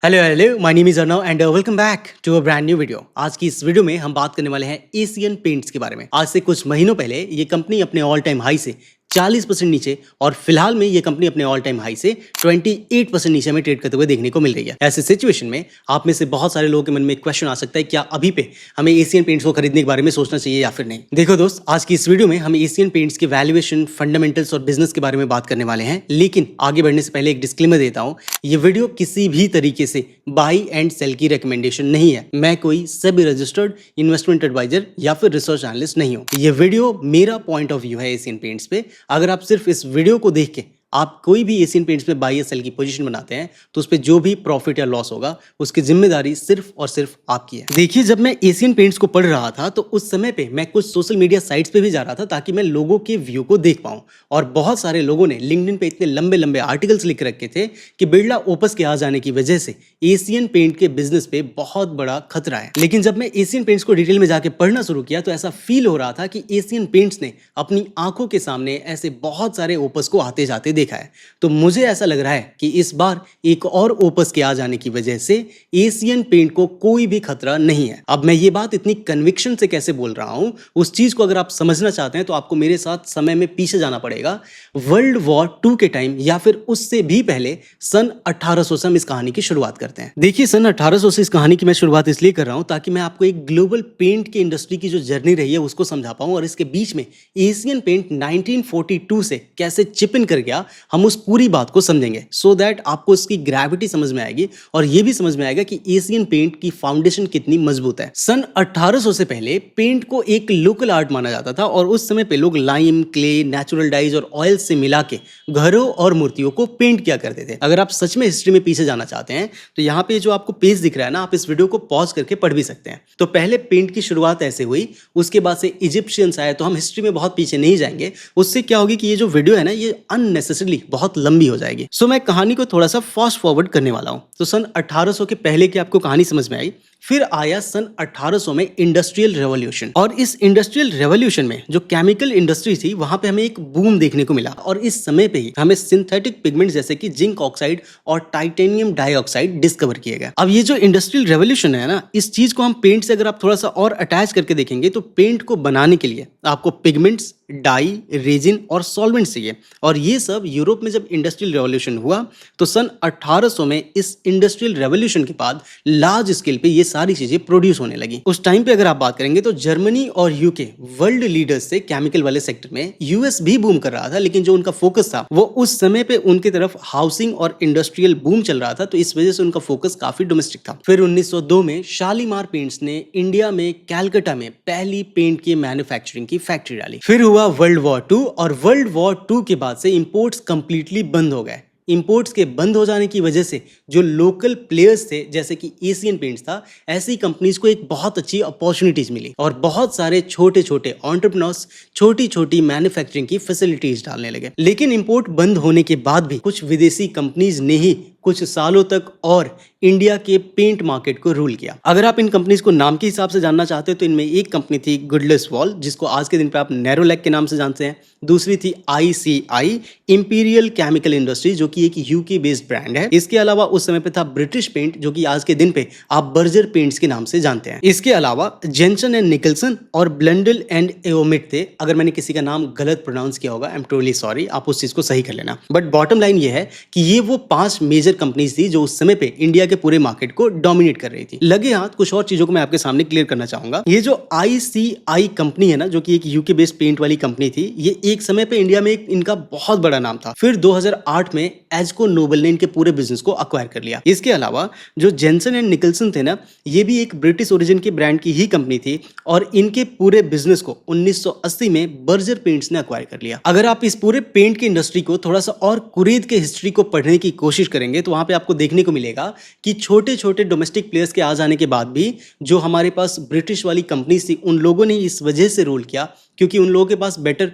Hello my name is Arnav and welcome back to a brand new video. आज की इस video में हम बात करने वाले हैं एशियन पेंट्स के बारे में। आज से कुछ महीनों पहले ये कंपनी अपने ऑल टाइम हाई से 40% नीचे और फिलहाल में ये कंपनी अपने ऑल टाइम हाई से 28% नीचे में ट्रेड करते हुए देखने को मिल रही है। ऐसे सिचुएशन में आप में से बहुत सारे लोगों के मन में एक क्वेश्चन आ सकता है, क्या अभी पे हमें एशियन पेंट्स को खरीदने के बारे में सोचना चाहिए या फिर नहीं। देखो दोस्त, आज की इस वीडियो में हम एशियन पेंट्स के वैल्यूएशन, फंडामेंटल्स और बिजनेस के बारे में बात करने वाले हैं। लेकिन आगे बढ़ने से पहले एक डिस्क्लेमर देता हूं, ये वीडियो किसी भी तरीके से बाई एंड सेल की रिकमेंडेशन नहीं है। मैं कोई सेबी रजिस्टर्ड इन्वेस्टमेंट एडवाइजर या फिर रिसर्च एनालिस्ट नहीं हूं। ये वीडियो मेरा पॉइंट ऑफ व्यू है एशियन पेंट्स पे। अगर आप सिर्फ इस वीडियो को देख के आप कोई भी एशियन पेंट्स में बाई या सेल की पोजीशन बनाते हैं तो उस पर जो भी प्रॉफिट या लॉस होगा उसकी जिम्मेदारी सिर्फ और सिर्फ आपकी है। देखिए, जब मैं एशियन पेंट्स को पढ़ रहा था तो उस समय पे मैं कुछ सोशल मीडिया साइट्स पे भी जा रहा था ताकि मैं लोगों के व्यू को देख पाऊं। और बहुत सारे लोगों ने लिंक्डइन पे इतने लंबे लंबे आर्टिकल्स लिख रखे थे कि बिरला ओपस के आ जाने की वजह से एशियन पेंट के बिजनेस पे बहुत बड़ा खतरा है। लेकिन जब मैं एशियन पेंट्स को डिटेल में जाके पढ़ना शुरू किया तो ऐसा फील हो रहा था कि एशियन पेंट्स ने अपनी आंखों के सामने ऐसे बहुत सारे ओपस को आते जाते देखा है। तो मुझे ऐसा लग रहा है कि इस बार एक और ओपस के आ जाने की वजह से एशियन पेंट को कोई भी खतरा नहीं है। अब मैं ये बात इतनी कन्विक्शन से कैसे बोल रहा हूं, उस चीज को अगर आप समझना चाहते हैं तो आपको मेरे साथ समय में पीछे जाना पड़ेगा। वर्ल्ड वॉर 2 के टाइम या फिर उससे भी पहले सन 1800 से हम इस कहानी की शुरुआत करते हैं। देखिए, सन 1800 से इस कहानी की मैं शुरुआत इसलिए कर रहा हूं ताकि मैं आपको एक ग्लोबल पेंट की इंडस्ट्री की जो जर्नी रही है उसको समझा पाऊं और इसके बीच में एशियन पेंट 1942 से कैसे चिप इन कर गया, हम उस पूरी बात को समझेंगे सो दैट आपको इसकी ग्रेविटी समझ में आएगी और यह भी समझ में आएगा कि एशियन पेंट की फाउंडेशन कितनी मजबूत है। सन 1800 से पहले पेंट को एक लोकल आर्ट माना जाता था और उस समय पे लोग लाइम, क्ले, नेचुरल डाइज और ऑयल से मिला के घरों और मूर्तियों को पेंट किया करते थे। अगर आप सच में हिस्ट्री में पीछे जाना चाहते हैं तो यहाँ पे जो आपको पेज दिख रहा है ना, आप इस वीडियो को पॉज करके पढ़ भी सकते हैं। तो पहले पेंट की शुरुआत ऐसे हुई, उसके बाद से इजिप्शियंस आए। तो हम हिस्ट्री में बहुत पीछे नहीं जाएंगे, उससे क्या होगी कि ये जो वीडियो है ना ये अननेसेसरली बहुत लंबी हो जाएगी। सो मैं कहानी को थोड़ा सा फास्ट फॉरवर्ड करने वाला हूं। तो सन 1800 के पहले की आपको कहानी समझ में आई। फिर आया सन 1800 में इंडस्ट्रियल रेवोल्यूशन और इस इंडस्ट्रियल रेवोल्यूशन में जो केमिकल इंडस्ट्री थी वहां पे हमें एक बूम देखने को मिला और इस समय पे ही हमें सिंथेटिक पिगमेंट जैसे कि जिंक ऑक्साइड और टाइटेनियम डाइऑक्साइड डिस्कवर किए गए। अब ये जो इंडस्ट्रियल रेवोल्यूशन है ना, इस चीज को हम पेंट से अगर आप थोड़ा सा और अटैच करके देखेंगे तो पेंट को बनाने के लिए आपको पिगमेंट्स, डाई, रेजिन और सॉल्वेंट्स चाहिए। और ये सब यूरोप में जब इंडस्ट्रियल रेवोल्यूशन हुआ तो सन 1800 में इस इंडस्ट्रियल रेवोल्यूशन के बाद लार्ज स्केल पे ये सारी चीजें प्रोड्यूस होने लगी। उस टाइम पे अगर आप बात करेंगे तो जर्मनी और यूके वर्ल्ड लीडर्स थे केमिकल वाले सेक्टर में। यूएस भी बूम कर रहा था लेकिन जो उनका फोकस था वो उस समय पे उनकी तरफ हाउसिंग और इंडस्ट्रियल बूम चल रहा था, तो इस वजह से उनका फोकस काफी डोमेस्टिक था। फिर 1902 में शालीमार पेंट्स ने इंडिया में कैलकाटा में पहली पेंट की मैन्युफैक्चरिंग की फैक्ट्री डाली। फिर हुआ वर्ल्ड वॉर 2 और वर्ल्ड वॉर 2 के बाद से इंपोर्ट्स कंप्लीटली बंद हो गए। इंपोर्ट्स के बंद हो जाने की वजह से जो लोकल प्लेयर्स थे जैसे कि एशियन पेंट्स था, ऐसी कंपनीज को एक बहुत अच्छी अपॉर्चुनिटीज मिली और बहुत सारे छोटे छोटे एंटरप्रेन्योर्स छोटी छोटी मैन्युफैक्चरिंग की फैसिलिटीज डालने लगे। लेकिन इंपोर्ट बंद होने के बाद भी कुछ विदेशी कंपनीज ने ही कुछ सालों तक और इंडिया के पेंट मार्केट को रूल किया। अगर आप इन कंपनीज को नाम के हिसाब से जानना चाहते हो तो इनमें एक कंपनी थी गुडलेस वॉल, जिसको आज के दिन पे आप नेरोलैक के नाम से जानते हैं। दूसरी थी आईसीआई इंपीरियल केमिकल इंडस्ट्री, जो कि एक यूके बेस्ड ब्रांड है। इसके अलावा उस समय पे था ब्रिटिश पेंट, जो कि आज के दिन पे आप बर्जर पेंट्स के नाम से जानते हैं। इसके अलावा जेंसन एंड निकलसन और ब्लेंडल एंड एओमिट थे। अगर मैंने किसी का नाम गलत प्रोनाउंस किया होगा, आई एम ट्रूली सॉरी, आप उस चीज को सही कर लेना। बट बॉटम लाइन ये है कि ये वो 5 मेजर कंपनीज थी जो उस समय पे इंडिया के पूरे मार्केट को डोमिनेट कर रही थी। लगे हाथ कुछ और चीजों को मैं आपके सामने क्लियर करना चाहूंगा। ये जो आईसीआई कंपनी है ना, जो कि एक यूके बेस्ड पेंट वाली कंपनी थी, ये एक समय पे इंडिया में इनका बहुत बड़ा नाम था। फिर 2008 में एजको नोबल ने इनके पूरे बिजनेस को अक्वायर कर लिया। इसके अलावा जो जेंसन एंड निकलसन थे ना, ये भी एक ब्रिटिश ओरिजिन के ब्रांड की ही कंपनी थी और इनके पूरे बिजनेस को 1980 में बर्जर पेंट्स ने अक्वायर कर लिया। अगर आप इस पूरे पेंट की इंडस्ट्री को थोड़ा सा और कुरेद के हिस्ट्री को पढ़ने की कोशिश करेंगे तो वहां पे आपको देखने को मिलेगा कि छोटे छोटे डोमेस्टिक प्लेयर्स के आ जाने के बाद भी जो हमारे पास ब्रिटिश वाली कंपनीज थी, उन लोगों ने इस वजह से रूल किया क्योंकि उन लोगों के पास बेटर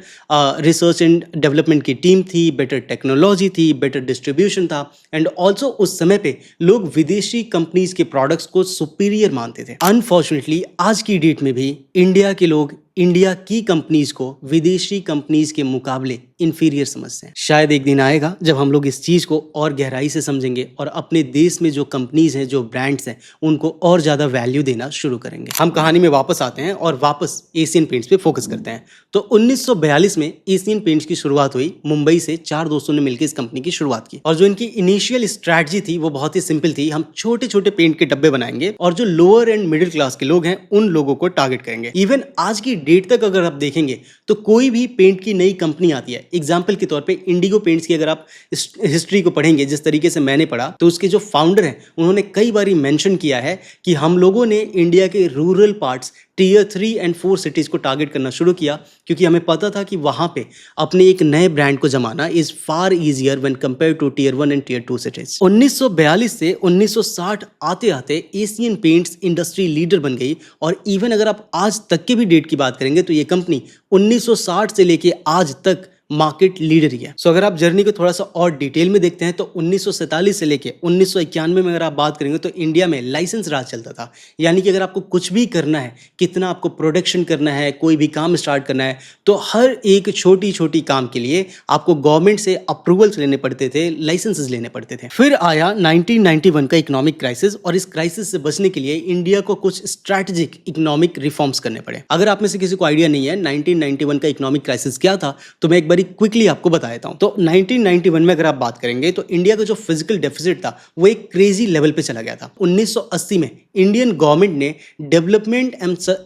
रिसर्च एंड डेवलपमेंट की टीम थी, बेटर टेक्नोलॉजी थी, बेटर डिस्ट्रीब्यूशन था एंड ऑल्सो उस समय पे लोग विदेशी कंपनीज के प्रोडक्ट्स को सुपीरियर मानते थे। अनफॉर्चुनेटली आज की डेट में भी इंडिया के लोग इंडिया की कंपनीज को विदेशी कंपनीज के मुकाबले इंफीरियर समझते हैं। शायद एक दिन आएगा जब हम लोग इस चीज को और गहराई से समझेंगे और अपने देश में जो कंपनीज हैं, जो ब्रांड्स हैं, उनको और ज्यादा वैल्यू देना शुरू करेंगे। हम कहानी में वापस आते हैं और वापस एशियन पेंट्स पे फोकस करते हैं। तो 1942 में एशियन पेंट्स की शुरुआत हुई। मुंबई से 4 दोस्तों ने मिलकर इस कंपनी की शुरुआत की और जो इनकी इनिशियल स्ट्रैटेजी थी वो बहुत ही सिंपल थी। हम छोटे छोटे पेंट के डब्बे बनाएंगे और जो लोअर एंड मिडिल क्लास के लोग हैं उन लोगों को टारगेट करेंगे। इवन आज की डेट तक अगर आप देखेंगे तो कोई भी पेंट की नई कंपनी आती है, एग्जाम्पल के तौर पे इंडिगो पेंट्स की अगर आप हिस्ट्री को पढ़ेंगे जिस तरीके से मैंने पढ़ा, तो उसके जो फाउंडर हैं उन्होंने कई बार मेंशन किया है कि हम लोगों ने इंडिया के rural parts tier 3 and 4 cities को टारगेट करना शुरू किया क्योंकि हमें पता था कि वहां पे अपने एक नए ब्रांड को जमाना is far easier when compare to tier 1 and tier 2 cities. 1942 से 1960 आते आते एशियन पेंट्स इंडस्ट्री लीडर बन गई और इवन अगर आप आज तक के भी डेट की बात करेंगे तो ये कंपनी 1960 से लेके आज तक मार्केट लीडर ही है। सो अगर आप जर्नी को थोड़ा सा और डिटेल में देखते हैं तो 1947 से लेके 1991 में अगर आप बात करेंगे तो इंडिया में लाइसेंस राज चलता था। यानी कि अगर आपको कुछ भी करना है, कितना आपको प्रोडक्शन करना है, कोई भी काम स्टार्ट करना है, तो हर एक छोटी छोटी काम के लिए आपको गवर्नमेंट से अप्रूवल्स लेने पड़ते थे, लाइसेंसेस लेने पड़ते थे। फिर आया 1991 का इकोनॉमिक क्राइसिस और इस क्राइसिस से बचने के लिए इंडिया को कुछ स्ट्रैटेजिक इकोनॉमिक रिफॉर्म्स करने पड़े। अगर आप में से किसी को आइडिया नहीं है 1991 का इकोनॉमिक क्राइसिस क्या था तो मैं एक बार क्विकली आपको बता देता हूं। तो 1991 में अगर आप बात करेंगे तो इंडिया का जो फिजिकल डेफिसिट था वो एक क्रेजी लेवल पे चला गया था। 1980 में इंडियन गवर्नमेंट ने डेवलपमेंट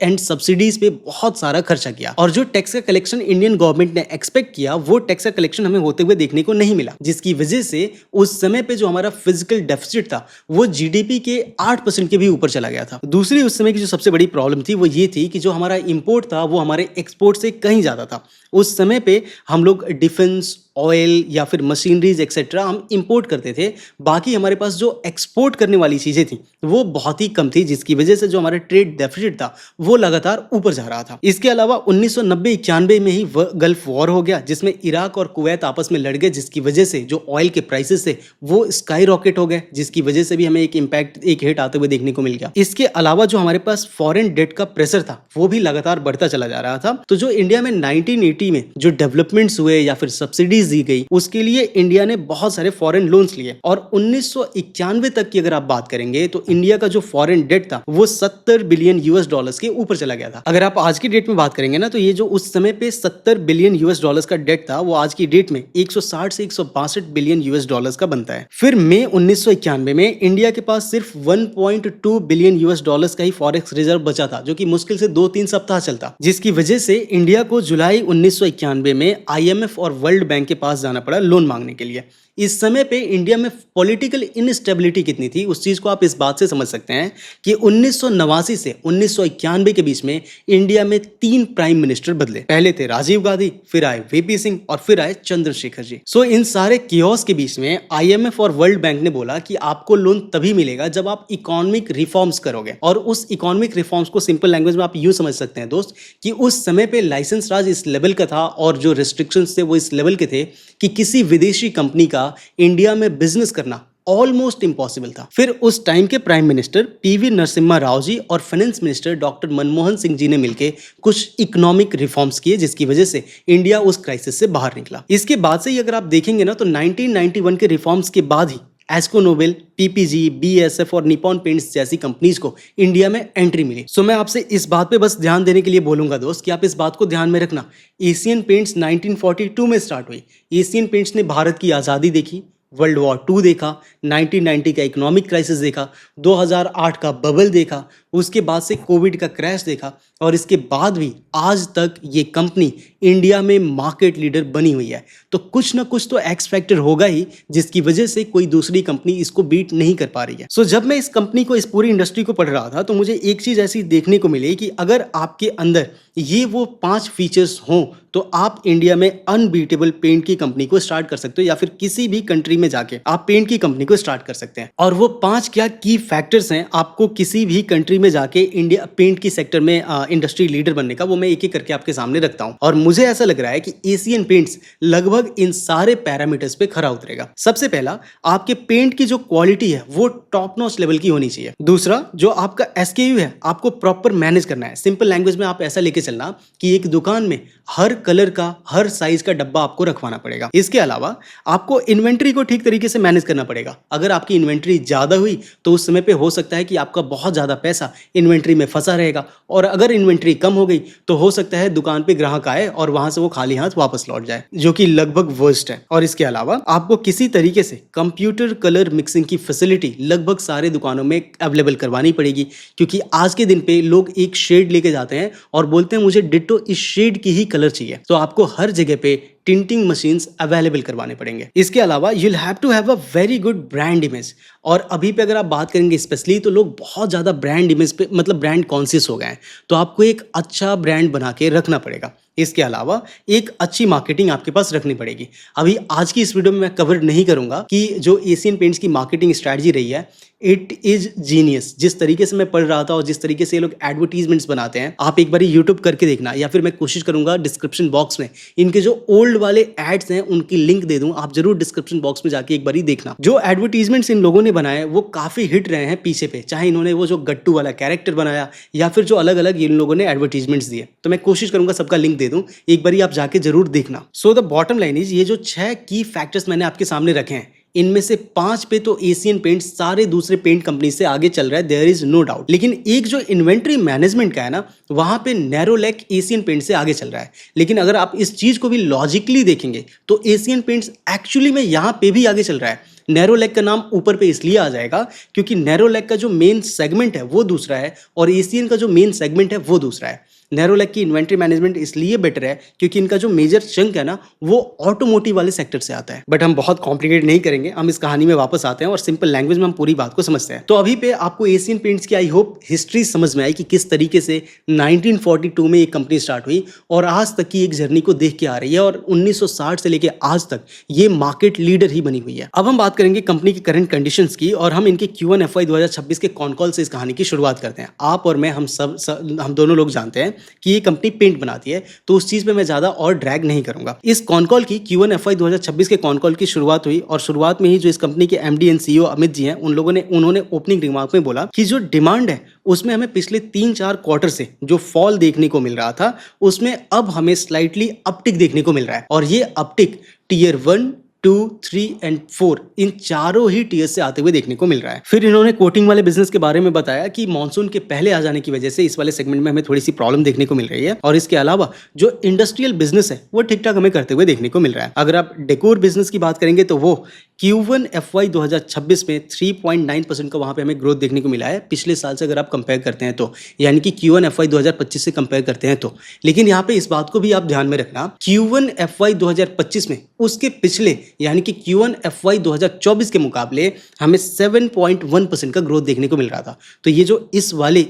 एंड सब्सिडीज पे बहुत सारा खर्चा किया और जो टैक्स का कलेक्शन इंडियन गवर्नमेंट ने एक्सपेक्ट किया वो टैक्स का कलेक्शन हमें होते हुए देखने को नहीं मिला, जिसकी वजह से उस समय पे जो हमारा फिजिकल डेफिसिट था वो जीडीपी के 8% के भी ऊपर चला गया था। दूसरी उस समय की जो सबसे बड़ी प्रॉब्लम थी वो ये थी कि जो हमारा इंपोर्ट था वो हमारे एक्सपोर्ट से कहीं ज्यादा था। उस समय पे हम लोग डिफेंस, ऑयल या फिर मशीनरीज एक्सेट्रा हम इंपोर्ट करते थे, बाकी हमारे पास जो एक्सपोर्ट करने वाली चीजें थी वो बहुत ही कम थी, जिसकी वजह से जो हमारा ट्रेड डेफिसिट था वो लगातार ऊपर जा रहा था। इसके अलावा 1990-91 में ही गल्फ वॉर हो गया जिसमें इराक और कुवैत आपस में लड़ गए, जिसकी वजह से जो ऑयल के प्राइसेस थे वो स्काई रॉकेट हो गए, जिसकी वजह से भी हमें एक इम्पैक्ट, एक हिट आते हुए देखने को मिल गया। इसके अलावा जो हमारे पास फॉरेन डेट का प्रेशर था वो भी लगातार बढ़ता चला जा रहा था। तो जो इंडिया में 1980 में जो डेवलपमेंट्स हुए या फिर सब्सिडीज दी गई उसके लिए इंडिया ने बहुत सारे फॉरेन लोन्स लिए और 1991 तक की अगर आप बात करेंगे तो इंडिया का जो फॉरेन डेट था वो 70 बिलियन यूएस डॉलर्स के ऊपर चला गया था। अगर आप आज की डेट में बात करेंगे ना तो ये जो उस समय पे 70 बिलियन यूएस डॉलर्स का डेट था वो आज की डेट में 160 से 162 बिलियन यूएस डॉलर्स का बनता है। फिर मई 1991 में इंडिया के पास सिर्फ 1.2 बिलियन यूएस डॉलर्स का ही फॉरेक्स रिजर्व बचा था, जो कि मुश्किल से 2-3 सप्ताह चलता, जिसकी वजह से इंडिया को जुलाई 1991 में आईएमएफ और वर्ल्ड बैंक के पास जाना पड़ा लोन मांगने के लिए। इस समय पे इंडिया में पॉलिटिकल इनस्टेबिलिटी कितनी थी उस चीज को आप इस बात से समझ सकते हैं कि 1989 से 1991 के बीच में इंडिया में 3 प्राइम मिनिस्टर बदले। पहले थे राजीव गांधी, फिर आए वीपी सिंह और फिर आए चंद्रशेखर जी। सो इन सारे कियोस के बीच में आईएमएफ और वर्ल्ड बैंक ने बोला कि आपको लोन तभी मिलेगा जब आप इकोनॉमिक रिफॉर्म्स करोगे। और उस इकोनॉमिक रिफॉर्म्स को सिंपल लैंग्वेज में आप यूं समझ सकते हैं दोस्त कि उस समय पे लाइसेंस राज इस लेवल का था और जो रिस्ट्रिक्शंस थे वो इस लेवल के थे कि किसी विदेशी कंपनी का इंडिया में बिजनेस करना ऑलमोस्ट इम्पॉसिबल था। फिर उस टाइम के prime minister P V Narasimha Rao ji और finance minister doctor Manmohan Singh ji ने मिलकर कुछ इकोनॉमिक रिफॉर्म्स किए, जिसकी वजह से इंडिया उस क्राइसिस से बाहर निकला। इसके बाद से ही अगर आप देखेंगे ना तो 1991 के रिफॉर्म्स के बाद ही एस्को नोबेल, पीपीजी, बीएसएफ और निपॉन पेंट्स जैसी कंपनीज को इंडिया में एंट्री मिली। सो मैं आपसे इस बात पे बस ध्यान देने के लिए बोलूंगा दोस्त कि आप इस बात को ध्यान में रखना। एशियन पेंट्स 1942 में स्टार्ट हुई। एशियन पेंट्स ने भारत की आज़ादी देखी, वर्ल्ड वॉर 2 देखा, 1990 का इकोनॉमिक क्राइसिस देखा, 2008 का बबल देखा, उसके बाद से कोविड का क्रैश देखा और इसके बाद भी आज तक ये कंपनी इंडिया में मार्केट लीडर बनी हुई है। तो कुछ ना कुछ तो एक्स फैक्टर होगा ही जिसकी वजह से कोई दूसरी कंपनी इसको बीट नहीं कर पा रही है। सो जब मैं इस कंपनी को, इस पूरी इंडस्ट्री को पढ़ रहा था तो मुझे एक चीज ऐसी देखने को मिली कि अगर आपके अंदर ये वो 5 फीचर्स हों तो आप इंडिया में अनबीटेबल पेंट की कंपनी को स्टार्ट कर सकते हो या फिर किसी भी कंट्री में जाके आप पेंट की कंपनी को स्टार्ट कर सकते हैं। और वो 5 क्या की फैक्टर्स हैं आपको किसी भी कंट्री में में जाके इंडिया पेंट की सेक्टर में इंडस्ट्री लीडर बनने का, वो मैं एक एक करके आपके सामने रखता हूं। और मुझे ऐसा लग रहा है कि एशियन पेंट्स लगभग इन सारे पैरामीटर्स पे खरा उतरेगा। सबसे पहला, आपके पेंट की जो क्वालिटी है वो टॉप नॉच लेवल की होनी चाहिए। दूसरा, जो आपका एसकेयू है आपको प्रॉपर मैनेज करना है। सिंपल लैंग्वेज में आप ऐसा लेके चलना कि एक दुकान में हर कलर का, हर साइज का डब्बा आपको रखवाना पड़ेगा। इसके अलावा आपको इन्वेंट्री को ठीक तरीके से मैनेज करना पड़ेगा। अगर आपकी इन्वेंट्री ज्यादा हुई तो उस समय पे हो सकता है कि आपका बहुत ज्यादा पैसा इन्वेंट्री में फंसा रहेगा, और अगर इन्वेंट्री कम हो गई तो हो सकता है दुकान पे ग्राहक आए और वहां से वो खाली हाथ वापस लौट जाए, जो कि लगभग वर्स्ट है। और इसके अलावा आपको किसी तरीके से कंप्यूटर कलर मिक्सिंग की फैसिलिटी लगभग सारे दुकानों में अवेलेबल करवानी पड़ेगी, क्योंकि आज के दिन पे लोग एक शेड लेके जाते हैं और बोलते हैं मुझे डिट्टो इस शेड की ही कलर चाहिए। तो आपको हर जगह पे टिंटिंग मशीन्स अवेलेबल करवाने पड़ेंगे। इसके अलावा you will have to have a very good brand image. और अभी पे अगर आप बात करेंगे स्पेशली, तो लोग बहुत ज़्यादा ब्रांड इमेज पे, मतलब ब्रांड कॉन्शियस हो गए हैं। तो आपको एक अच्छा ब्रांड बना के रखना पड़ेगा। इसके अलावा एक अच्छी मार्केटिंग आपके पास रखनी पड़ेगी। अभी आज की इस वीडियो में मैं कवर नहीं करूंगा कि जो एशियन पेंट्स की मार्केटिंग स्ट्रैटेजी रही है, इट इज जीनियस। जिस तरीके से मैं पढ़ रहा था और जिस तरीके से ये लोग एडवर्टीजमेंट्स बनाते हैं, आप एक बार यूट्यूब करके देखना, या फिर मैं कोशिश करूंगा डिस्क्रिप्शन बॉक्स में इनके जो ओल्ड वाले एड्स हैं उनकी लिंक दे दूं। आप जरूर डिस्क्रिप्शन बॉक्स में जाके एक बार देखना। जो एडवर्टीजमेंट्स इन लोगों ने बनाए वो काफी हिट रहे हैं पीछे पे, चाहे इन्होंने वो जो गट्टू वाला कैरेक्टर बनाया या फिर जो अलग अलग इन लोगों ने एडवर्टीजमेंट्स दिए। तो मैं कोशिश करूंगा सबका लिंक दे दूं, एक बार आप जाके जरूर देखना। So the bottom line is, ये जो 6 की फैक्टर्स मैंने आपके सामने रखे हैं, इनमें से 5 पे तो एशियन पेंट सारे दूसरे पेंट कंपनी से आगे चल रहा है, देयर इज नो डाउट। लेकिन एक जो इन्वेंट्री मैनेजमेंट का है ना, वहां पे नैरोलैक एशियन पेंट से आगे चल रहा है। लेकिन अगर आप इस चीज को भी लॉजिकली देखेंगे तो एशियन पेंट्स एक्चुअली में यहां पे भी आगे चल रहा है। नैरोलैक का नाम ऊपर पे इसलिए आ जाएगा क्योंकि नैरोलैक का जो मेन सेगमेंट है वो दूसरा है और एशियन का जो मेन सेगमेंट है वो दूसरा है। नैरोलैक की इन्वेंट्री मैनेजमेंट इसलिए बेटर है क्योंकि इनका जो मेजर चंक है ना वो ऑटोमोटिव वाले सेक्टर से आता है। बट हम बहुत कॉम्प्लिकेट नहीं करेंगे, हम इस कहानी में वापस आते हैं और सिंपल लैंग्वेज में हम पूरी बात को समझते हैं। तो अभी पे आपको एशियन पेंट्स की आई होप हिस्ट्री समझ में आई कि किस तरीके से 1942 में एक कंपनी स्टार्ट हुई और आज तक की एक जर्नी को देख के आ रही है, और 1960 से लेके आज तक ये मार्केट लीडर ही बनी हुई है। अब हम बात करेंगे कंपनी की करंट कंडीशंस की, और हम इनके Q1 FY 2026 के कॉन कॉल से इस कहानी की शुरुआत करते हैं। आप और मैं, हम दोनों लोग जानते हैं कि ये कंपनी पेंट बनाती है, तो उस चीज पे मैं ज्यादा और ड्रैग नहीं करूंगा। इस कॉन कॉल की Q1 FY 2026 के कॉन कॉल की शुरुआत हुई और शुरुआत में ही जो इस कंपनी के MD and CEO Amit ji हैं, उन्होंने ओपनिंग रिमार्क में बोला कि जो डिमांड है उसमें हमें पिछले 3-4 क्वार्टर से जो फॉल देखने को मिल रहा था उसमें अब हमें स्लाइटली अपटिक देखने को मिल रहा है, और ये अपटिक टियर 1, 2, 3 एंड 4 इन चारों ही टीयर से आते हुए देखने को मिल रहा है। फिर इन्होंने कोटिंग वाले बिजनेस के बारे में बताया कि मॉनसून के पहले आ जाने की वजह से इस वाले सेगमेंट में हमें थोड़ी सी प्रॉब्लम देखने को मिल रही है, और इसके अलावा जो इंडस्ट्रियल बिजनेस है वो ठीक ठाक हमें करते हुए देखने को मिल रहा है। अगर आप डेकोर बिजनेस की बात करेंगे तो वो Q1 FY 2026 में 3.9% का वहां पे हमें ग्रोथ देखने को मिला है पिछले साल से, अगर आप कंपेयर करते हैं तो, यानी कि Q1 FY 2025 से कंपेयर करते हैं तो। लेकिन यहाँ पे इस बात को भी आप ध्यान में रखना, Q1 FY 2025 में उसके पिछले यानी कि Q1 FY 2024 के मुकाबले हमें 7.1% का ग्रोथ देखने को मिल रहा था। तो ये जो इस वाले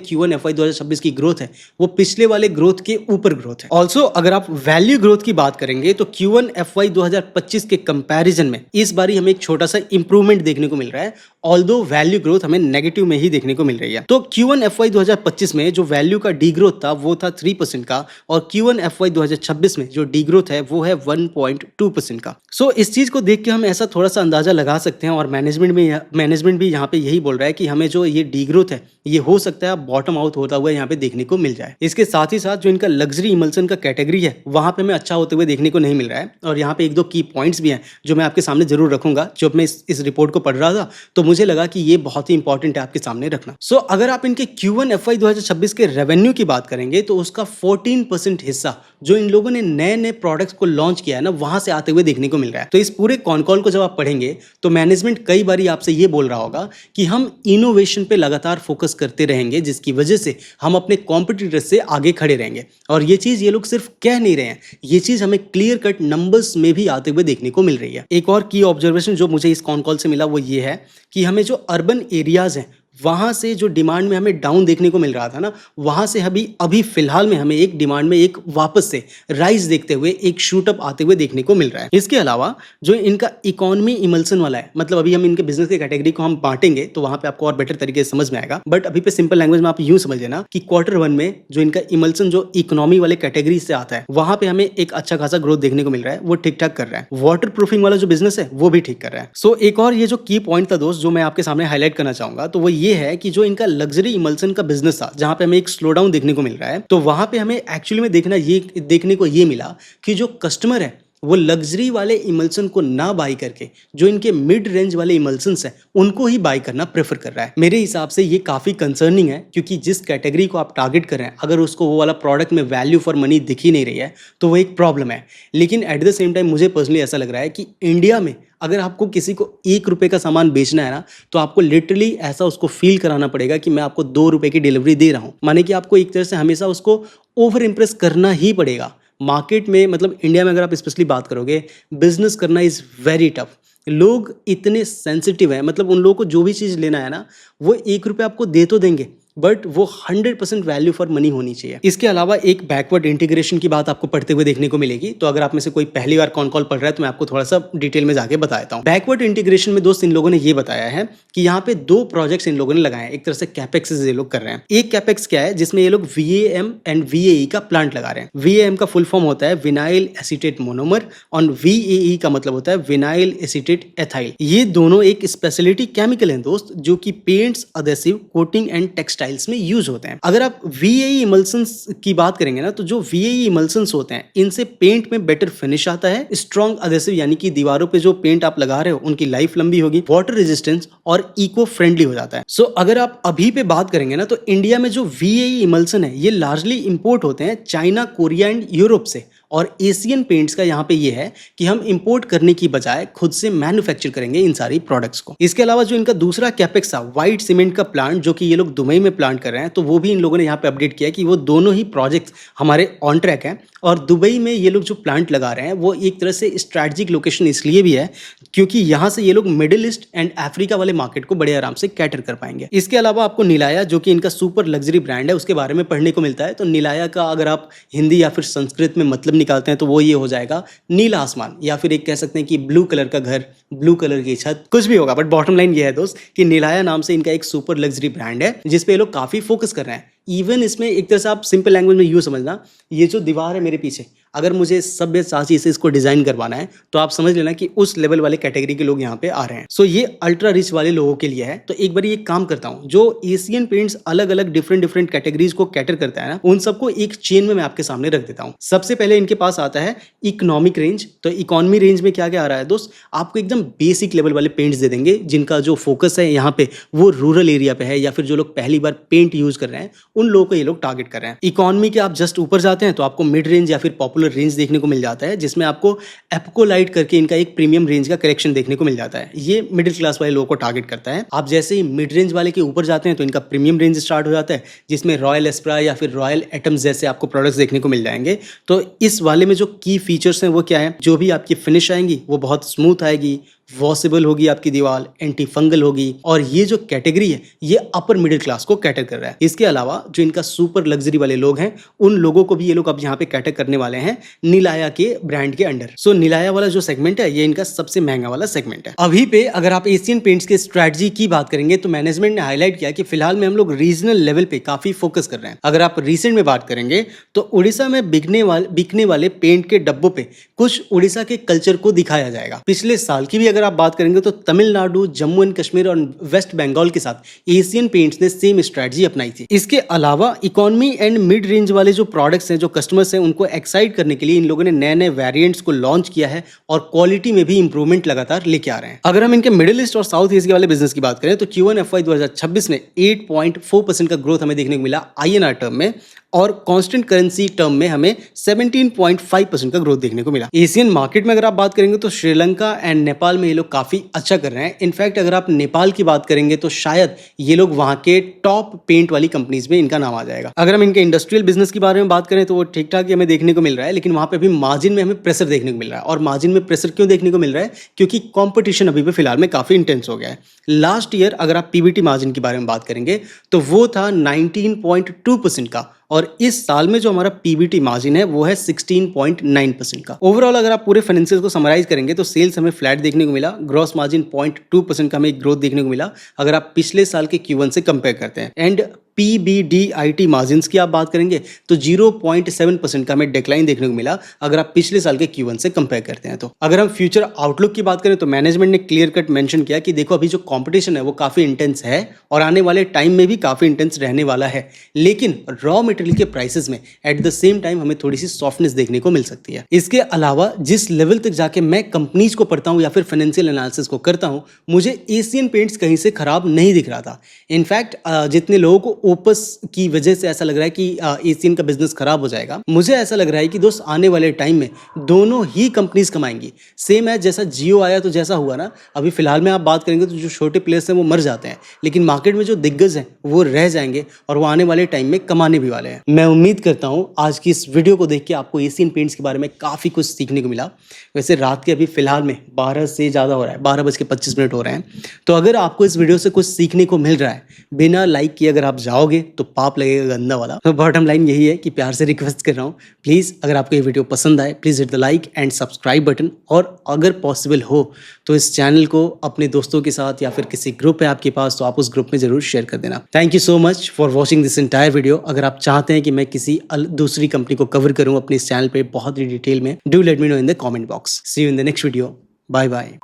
Q1 FY 2026 की ग्रोथ है वो पिछले वाले ग्रोथ के ऊपर ग्रोथ है। ऑल्सो अगर आप वैल्यू ग्रोथ की बात करेंगे तो Q1 FY 2025 के कंपैरिजन में इस बारी हमें एक छोटा सा इंप्रूवमेंट देखने को मिल रहा है, ऑल्दो वैल्यू ग्रोथ हमें नेगेटिव में ही देखने को मिल रही है। तो Q1 FY 2025 में जो वैल्यू का डीग्रोथ था वो था 3% का, और Q1 FY 2026 में जो डीग्रोथ है वो है 1.2% का। सो इस चीज को देख के हम ऐसा थोड़ा सा अंदाजा लगा सकते हैं, और मैनेजमेंट भी यहाँ पे यही बोल रहा है कि हमें जो ये डीग्रोथ है ये हो सकता है बॉटम आउट होता हुआ यहाँ पे देखने को मिल जाए। इसके साथ ही साथ जो इनका लग्जरी इमल्सन का कैटेगरी है वहां पे हमें अच्छा होते हुए देखने को नहीं मिल रहा है, और यहाँ पे 1-2 की पॉइंट्स भी हैं जो मैं आपके सामने जरूर रखूंगा। जब मैं इस रिपोर्ट को पढ़ रहा था तो मुझे लगा कि ये बहुत ही इंपॉर्टेंट है आपके सामने रखना। सो अगर आप इनके Q1 FY 2026 के रेवेन्यू की बात करेंगे तो उसका 14% हिस्सा जो इन लोगों ने नए प्रोडक्ट्स को लॉन्च किया है ना वहां से आते हुए देखने को मिल रहा है। तो इस पूरे कॉन कॉल को जब आप पढ़ेंगे तो मैनेजमेंट कई बार आपसे ये बोल रहा होगा कि हम इनोवेशन पे लगातार फोकस करते रहेंगे, जिसकी वजह से हम अपने कॉम्पिटिटर से आगे खड़े रहेंगे। और ये चीज ये लोग सिर्फ कह नहीं रहे हैं, ये चीज हमें क्लियर कट नंबर्स में भी आते हुए देखने को मिल रही है। एक और की ऑब्जर्वेशन जो मुझे इस कॉन कॉल से मिला वो ये है कि हमें जो अर्बन एरियाज हैं वहां से जो डिमांड में हमें डाउन देखने को मिल रहा था ना, वहां से अभी अभी फिलहाल में हमें एक डिमांड में एक वापस से राइज देखते हुए एक शूट अप आते हुए देखने को मिल रहा है। इसके अलावा जो इनका इकोनॉमी इमल्सन वाला है, मतलब अभी हम इनके बिजनेस की कैटेगरी को हम बांटेंगे तो वहां पे आपको और बेटर तरीके से समझ में आएगा, बट अभी पे सिंपल लैंग्वेज में आप यूं समझ लेना कि क्वार्टर 1 में जो इनका इमल्सन जो इकोनॉमी वाले कैटेगरी से आता है वहां पे हमें एक अच्छा खासा ग्रोथ देखने को मिल रहा है, वो ठीक ठाक कर रहा है। वाटर प्रूफिंग वाला जो बिजनेस है वो भी ठीक कर रहा है। सो एक और ये जो की पॉइंट था दोस्त जो मैं आपके सामने हाईलाइट करना चाहूंगा, तो वो ये है कि जो इनका लग्जरी इमल्सन का बिजनेस था जहां पे हमें एक स्लो डाउन देखने को मिल रहा है, तो वहां पे हमें एक्चुअली में देखने को ये मिला कि जो कस्टमर है वो लग्जरी वाले इमल्सन को ना बाई करके जो इनके मिड रेंज वाले इमल्सन्स हैं उनको ही बाई करना प्रेफर कर रहा है। मेरे हिसाब से ये काफी कंसर्निंग है, क्योंकि जिस कैटेगरी को आप टारगेट कर रहे हैं अगर उसको वो वाला प्रोडक्ट में वैल्यू फॉर मनी दिख ही नहीं रही है तो वो एक प्रॉब्लम है। लेकिन एट द सेम टाइम मुझे पर्सनली ऐसा लग रहा है कि इंडिया में अगर आपको किसी को 1 रुपए का सामान बेचना है ना, तो आपको लिटरली ऐसा उसको फील कराना पड़ेगा कि मैं आपको 2 रुपए की डिलीवरी दे रहा हूं। माने कि आपको एक तरह से हमेशा उसको ओवर इंप्रेस करना ही पड़ेगा। मार्केट में मतलब इंडिया में अगर आप स्पेशली बात करोगे, बिजनेस करना इज वेरी टफ। लोग इतने सेंसिटिव हैं, मतलब उन लोगों को जो भी चीज़ लेना है ना वो 1 रुपये आपको दे तो देंगे, बट वो 100% वैल्यू फॉर मनी होनी चाहिए। इसके अलावा एक बैकवर्ड इंटीग्रेशन की बात आपको पढ़ते हुए देखने को मिलेगी। तो अगर आप में से कोई पहली बार कॉल पढ़ रहा है तो मैं आपको थोड़ा सा डिटेल में जाके बता देता हूँ। बैकवर्ड इंटीग्रेशन में दोस्त इन लोगों ने ये बताया है कि यहाँ पे 2 प्रोजेक्ट्स इन लोगों ने लगाए हैं। एक तरह से कैपेक्स ये लोग कर रहे हैं। एक कैपेक्स क्या है जिसमें ये लोग VAM एंड VAE का प्लांट लगा रहे हैं। VAM का फुल फॉर्म होता है विनाइल एसीटेट मोनोमर और VAE का मतलब होता है विनाइल एसीटेट एथाइल। ये दोनों एक स्पेशलिटी केमिकल है दोस्त, जो कि paints, adhesive, coating and textile में यूज होते हैं। अगर आप VAE इमल्सन्स की बात करेंगे ना, तो जो VAE इमल्सन्स होते हैं इनसे पेंट में बेटर फिनिश आता है, स्ट्रॉन्ग अडेसिव यानी कि दीवारों पे जो पेंट आप लगा रहे हो उनकी लाइफ लंबी होगी, वाटर रेजिस्टेंस और इको फ्रेंडली हो जाता है। सो अगर आप अभी पे बात करेंगे ना, तो इंडिया में जो VAE इमल्सन है ये लार्जली इंपोर्ट होते हैं चाइना, कोरिया एंड यूरोप से। और एशियन पेंट्स का यहाँ पे ये है कि हम इंपोर्ट करने की बजाय खुद से मैन्युफैक्चर करेंगे इन सारी प्रोडक्ट्स को। इसके अलावा जो इनका दूसरा कैपेक्स था व्हाइट सीमेंट का प्लांट, जो कि ये लोग दुबई में प्लांट कर रहे हैं, तो वो भी इन लोगों ने यहाँ पे अपडेट किया कि वो दोनों ही प्रोजेक्ट्स हमारे ऑन ट्रैक हैं। और दुबई में ये लोग जो प्लांट लगा रहे हैं वो एक तरह से स्ट्रैटेजिक लोकेशन इसलिए भी है क्योंकि यहाँ से ये लोग मिडिल ईस्ट एंड अफ्रीका वाले मार्केट को बड़े आराम से कैटर कर पाएंगे। इसके अलावा आपको निलाया, जो कि इनका सुपर लग्जरी ब्रांड है, उसके बारे में पढ़ने को मिलता है। तो निलाया का अगर आप हिंदी या फिर संस्कृत में मतलब निकालते हैं तो वो ये हो जाएगा नीला आसमान, या फिर एक कह सकते हैं कि ब्लू कलर का घर, ब्लू कलर की छत, कुछ भी होगा। बट बॉटम लाइन ये है दोस्त कि निलाया नाम से इनका एक सुपर लग्जरी ब्रांड है जिसपे ये लोग काफी फोकस कर रहे हैं। इवन इसमें एक तरह से आप सिंपल लैंग्वेज में यूँ समझना, ये जो दीवार है मेरे पीछे, अगर मुझे सभ्य साची से इसको डिजाइन करवाना है तो आप समझ लेना कि उस लेवल वाले कैटेगरी के लोग यहाँ पे आ रहे हैं। सो ये अल्ट्रा रिच वाले लोगों के लिए है। तो एक बार ये काम करता हूँ, जो एशियन पेंट्स अलग अलग डिफरेंट कैटेगरीज को कैटर करता है ना, उन सबको एक चेन में मैं आपके सामने रख देता हूँ। सबसे पहले इनके पास आता है इकोनॉमिक रेंज। तो इकोनॉमी रेंज में क्या क्या आ रहा है दोस्त, आपको एकदम बेसिक लेवल वाले पेंट्स दे देंगे जिनका जो फोकस है यहाँ पे वो रूरल एरिया पे है, या फिर जो लोग पहली बार पेंट यूज कर रहे हैं उन लोगों को ये लोग टारगेट कर रहे हैं। इकोनॉमी के आप जस्ट ऊपर जाते हैं तो आपको मिड रेंज या फिर पॉपुलर रेंज देखने को मिल जाता है, जिसमें आपको एप्कोलाइट करके इनका एक प्रीमियम रेंज का कलेक्शन देखने को मिल जाता है। ये मिडिल क्लास वाले लोगों को टारगेट करता है। आप जैसे ही मिड रेंज वाले के ऊपर जाते हैं तो इनका प्रीमियम रेंज स्टार्ट हो जाता है, जिसमें रॉयल एस्प्रा या फिर रॉयल एटम्स जैसे आपको प्रोडक्ट्स देखने को मिल जाएंगे। तो इस वाले में जो की फीचर्स हैं वो क्या है, जो भी आपकी फिनिश आएंगी वो बहुत स्मूथ आएगी, वॉशेबल होगी आपकी दीवार, एंटी फंगल होगी, और ये जो कैटेगरी है ये अपर मिडिल क्लास को कैटर कर रहा है। इसके अलावा जो इनका सुपर लग्जरी वाले लोग हैं उन लोगों को भी ये लोग अब यहाँ पे कैटर करने वाले हैं निलाया के ब्रांड के अंडर। सो निलाया वाला जो सेगमेंट है ये इनका सबसे महंगा वाला सेगमेंट है। अभी पे अगर आप एशियन पेंट्स के स्ट्रेटजी की बात करेंगे तो मैनेजमेंट ने हाईलाइट किया कि फिलहाल में हम लोग रीजनल लेवल पे काफी फोकस कर रहे हैं। अगर आप रिसेंट में बात करेंगे तो उड़ीसा में बिकने वाले पेंट के डब्बों पे कुछ उड़ीसा के कल्चर को दिखाया जाएगा। पिछले साल की भी अगर आप बात करेंगे तो तमिलनाडु, जम्मू एंड कश्मीर और वेस्ट बंगाल के साथ एशियन पेंट्स ने सेम स्ट्रेटजी अपनाई थी। इसके अलावा इकोनॉमी एंड मिड रेंज वाले जो प्रोडक्ट्स हैं, जो कस्टमर्स हैं, उनको एक्साइट करने के लिए इन लोगों ने नए नए वेरिएंट्स को लॉन्च किया है और क्वालिटी में भी इंप्रूवमेंट लगातार लेके आ रहे हैं। अगर हम इनके मिडिल ईस्ट और साउथ एशिया वाले बिजनेस की बात करें तो Q1 FY 2026 में 8.4% का ग्रोथ हमें देखने को मिला INR टर्म में। और कांस्टेंट करेंसी टर्म में हमें 17.5% का ग्रोथ देखने को मिला। एशियन मार्केट में अगर आप बात करेंगे तो श्रीलंका एंड नेपाल में ये लोग काफी अच्छा कर रहे हैं। इनफैक्ट अगर आप नेपाल की बात करेंगे तो शायद ये लोग वहां के टॉप पेंट वाली कंपनीज में इनका नाम आ जाएगा। अगर हम इनके इंडस्ट्रियल बिजनेस के बारे में बात करें तो वो ठीक ठाक ही हमें देखने को मिल रहा है, लेकिन वहां पे अभी मार्जिन में हमें प्रेशर देखने को मिल रहा है। और मार्जिन में प्रेशर क्यों देखने को मिल रहा है? क्योंकि कंपटीशन अभी भी फिलहाल में काफी इंटेंस हो गया है। लास्ट ईयर अगर आप पीबीटी मार्जिन के बारे में बात करेंगे तो वो था 19.2% का, और इस साल में जो हमारा पीबीटी मार्जिन है वो है 16.9% का। ओवरऑल अगर आप पूरे फाइनेंशियल्स को समराइज करेंगे तो सेल्स हमें फ्लैट देखने को मिला, ग्रॉस मार्जिन 0.2% का हमें ग्रोथ देखने को मिला अगर आप पिछले साल के Q1 से कंपेयर करते हैं। एंड पीबीडीआईटी मार्जिन्स की आप बात करेंगे तो 0.7% का हमें डिक्लाइन देखने को मिला अगर आप पिछले साल के Q1 से कंपेयर करते हैं। तो अगर हम फ्यूचर आउटलुक की बात करें तो मैनेजमेंट ने क्लियर कट मेंशन किया कि देखो अभी जो कंपटीशन है वो काफी इंटेंस है और आने वाले टाइम में भी काफी इंटेंस रहने वाला है, लेकिन रॉ मटेरियल के प्राइसेस में एट द सेम टाइम हमें थोड़ी सी सॉफ्टनेस देखने को मिल सकती है। इसके अलावा जिस लेवल तक जाके मैं कंपनीज को पढ़ता हूं या फिर फाइनेंशियल एनालिसिस को करता हूं, मुझे एशियन पेंट्स कहीं से खराब नहीं दिख रहा था। इनफैक्ट जितने लोगों को ओपस की वजह से ऐसा लग रहा है कि एशियन का बिजनेस खराब हो जाएगा, मुझे ऐसा लग रहा है कि दोस्त आने वाले टाइम में दोनों ही कंपनीज कमाएंगी। सेम है जैसा जियो आया तो जैसा हुआ ना, अभी फिलहाल में आप बात करेंगे तो जो छोटे प्लेयर्स हैं वो मर जाते हैं, लेकिन मार्केट में जो दिग्गज हैं वो रह जाएंगे और वो आने वाले टाइम में कमाने भी वाले हैं। मैं उम्मीद करता हूं आज की इस वीडियो को देख के आपको एशियन पेंट्स के बारे में काफी कुछ सीखने को मिला। वैसे रात के अभी फिलहाल में 12 से ज्यादा हो रहा है, 12:25 हो रहे हैं। तो अगर आपको इस वीडियो से कुछ सीखने को मिल रहा है, बिना लाइक किए अगर आप जाओगे तो पाप लगेगा गंदा वाला। तो बॉटम लाइन यही है कि प्यार से रिक्वेस्ट कर रहा हूँ, प्लीज अगर आपको ये वीडियो पसंद आए please hit the like and subscribe button, और अगर पॉसिबल हो तो इस चैनल को अपने दोस्तों के साथ या फिर किसी ग्रुप है आपके पास तो आप उस ग्रुप में जरूर शेयर कर देना। Thank you so much for watching this entire video. अगर आप चाहते हैं कि मैं किसी दूसरी कंपनी को कवर करूं अपने इस चैनल पे बहुत ही डिटेल में, do let me know in the comment box. See you in the next video, bye bye.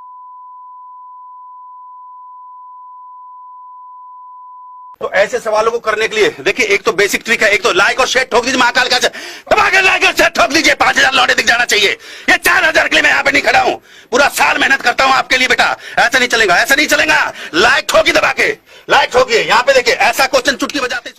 तो ऐसे सवालों को करने के लिए देखिए, एक तो बेसिक ट्रिक है, एक तो लाइक और शेयर ठोक दीजिए, महाकाल का दबाकर लाइक और शेयर ठोक दीजिए। 5000 लौटे दिख जाना चाहिए। ये 4000 के लिए मैं यहाँ पे नहीं खड़ा हूँ, पूरा साल मेहनत करता हूँ आपके लिए बेटा। ऐसा नहीं चलेगा, ऐसा नहीं चलेगा। लाइक ठोकी दबा के, लाइक ठोकिए। यहाँ पे देखिए ऐसा क्वेश्चन चुटकी बजाते